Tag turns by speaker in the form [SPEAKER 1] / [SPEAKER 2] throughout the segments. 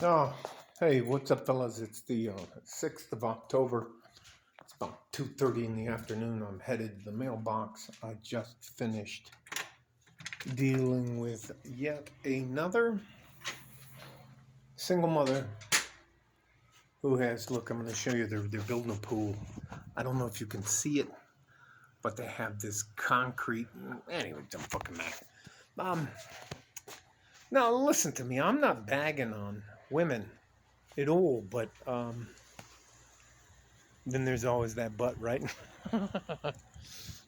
[SPEAKER 1] Oh, hey, what's up, fellas? It's the 6th of October. It's about 2:30 in the afternoon. I'm headed to the mailbox. I just finished dealing with yet another single mother who has, look, I'm going to show you, they're building a pool. I don't know if you can see it, but they have this concrete. Anyway, it don't fucking matter. Um, Now, listen to me. I'm not bagging on women at all, but then there's always that but, right?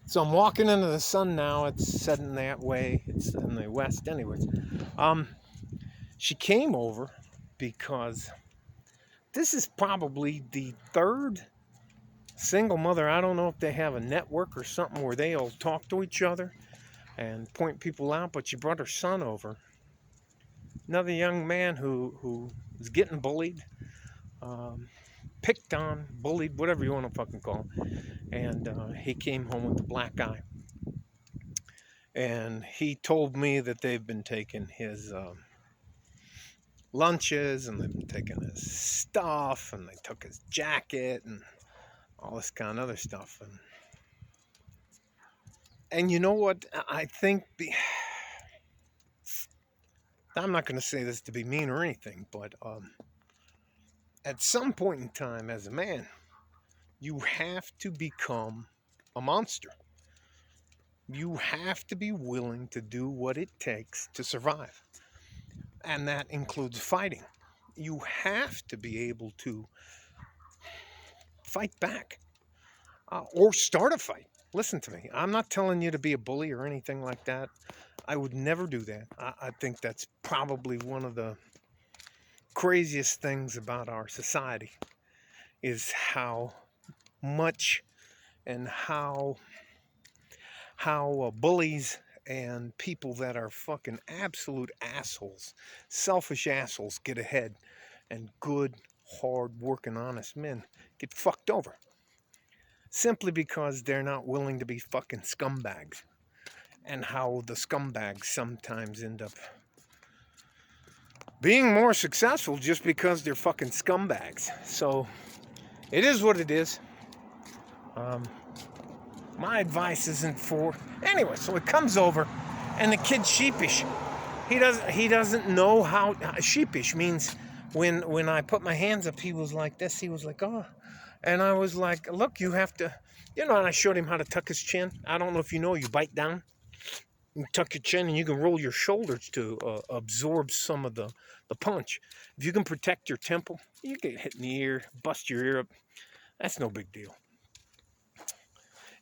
[SPEAKER 1] So I'm walking into the sun now. It's setting that way. It's in the west, anyways. Um, she came over because this is probably the third single mother. I don't know if they have a network or something where they all talk to each other and point people out, but she brought her son over. Another young man who was getting bullied, picked on, bullied, whatever you want to fucking call him. And he came home with a black eye. And he told me that they've been taking his lunches and they've been taking his stuff and they took his jacket and all this kind of other stuff. And you know what? I think I'm not going to say this to be mean or anything, but at some point in time as a man, you have to become a monster. You have to be willing to do what it takes to survive. And that includes fighting. You have to be able to fight back or start a fight. Listen to me. I'm not telling you to be a bully or anything like that. I would never do that. I think that's probably one of the craziest things about our society is how much and how bullies and people that are fucking absolute assholes, selfish assholes, get ahead, and good, hard working, honest men get fucked over simply because they're not willing to be fucking scumbags, and how the scumbags sometimes end up being more successful just because they're fucking scumbags. So it is what it is. My advice isn't for anyway. So it comes over, and the kid's sheepish. He doesn't know how sheepish means. When I put my hands up, he was like this. He was like, oh, and I was like, look, you have to, And I showed him how to tuck his chin. I don't know if you know, you bite down, you tuck your chin, and you can roll your shoulders to absorb some of the punch. If you can protect your temple, you get hit in the ear, bust your ear up. That's no big deal.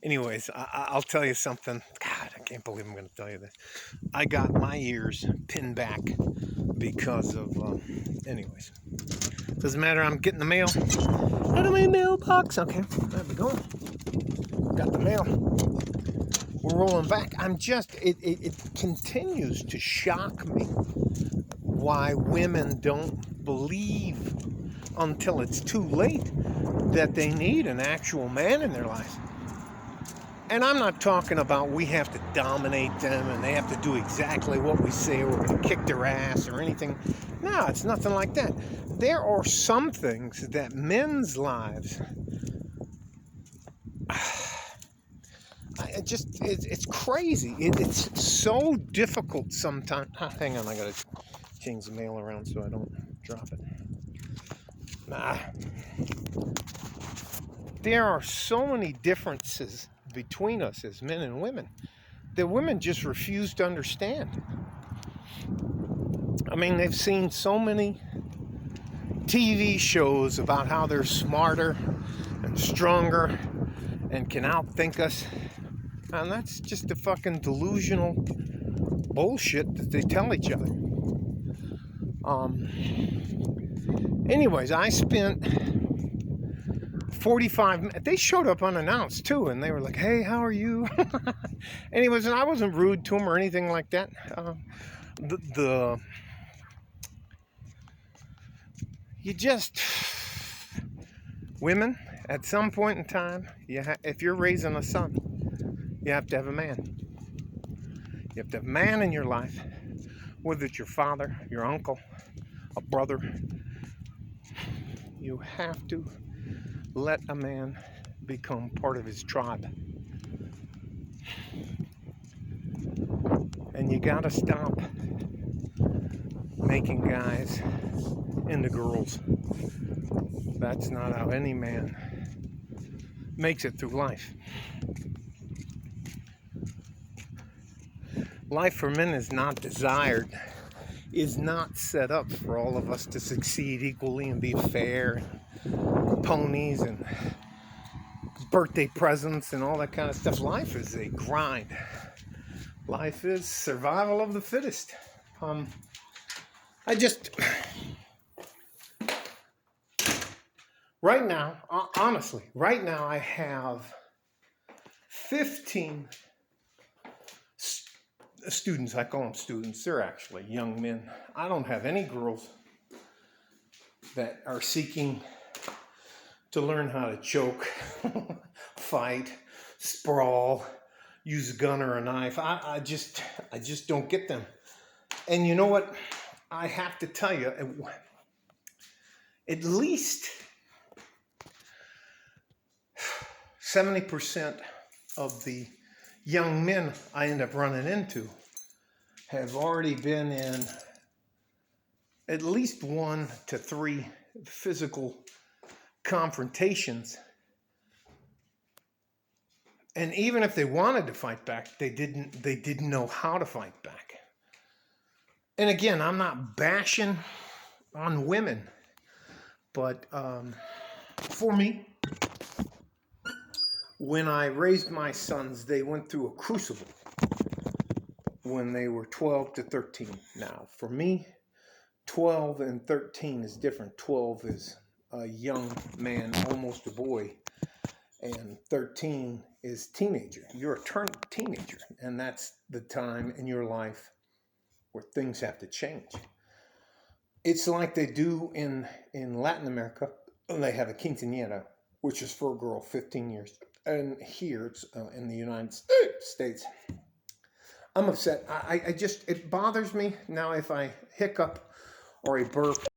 [SPEAKER 1] Anyways, I'll tell you something. God, I can't believe I'm going to tell you this. I got my ears pinned back because of, anyways. Doesn't matter, I'm getting the mail. Out of my mailbox. Okay, there we go. Got the mail. We're rolling back. It continues to shock me why women don't believe until it's too late that they need an actual man in their life. And I'm not talking about we have to dominate them and they have to do exactly what we say, or we're going to kick their ass or anything. No, it's nothing like that. There are some things that men's lives, it's crazy. It's so difficult sometimes. Hang on, I got to change the mail around so I don't drop it. There are so many differences between us as men and women that women just refuse to understand. I mean, they've seen so many TV shows about how they're smarter and stronger and can outthink us. And that's just the fucking delusional bullshit that they tell each other. Anyways, I spent 45 minutes. They showed up unannounced too, and they were like, hey, how are you? Anyways, and I wasn't rude to them or anything like that. Women, at some point in time, if you're raising a son, you have to have a man. You have to have a man in your life, whether it's your father, your uncle, a brother, You have to let a man become part of his tribe. And you gotta stop making guys into girls. That's not how any man makes it through life. Life for men is not desired, is not set up for all of us to succeed equally and be fair, and ponies and birthday presents and all that kind of stuff. Life is a grind. Life is survival of the fittest. Right now, honestly, right now I have 15 students. I call them students. They're actually young men. I don't have any girls that are seeking to learn how to choke, fight, sprawl, use a gun or a knife. I just don't get them. And you know what? I have to tell you, at least 70% of the young men I end up running into have already been in at least 1 to 3 physical confrontations. And even if they wanted to fight back, they didn't know how to fight back. And again, I'm not bashing on women, but for me, when I raised my sons, they went through a crucible when they were 12 to 13. Now, for me, 12 and 13 is different. 12 is a young man, almost a boy, and 13 is teenager. You're a teenager, and that's the time in your life where things have to change. It's like they do in Latin America. They have a quinceañera, which is for a girl, 15 years. And here it's in the United States. I'm upset. It bothers me now if I hiccup or a burp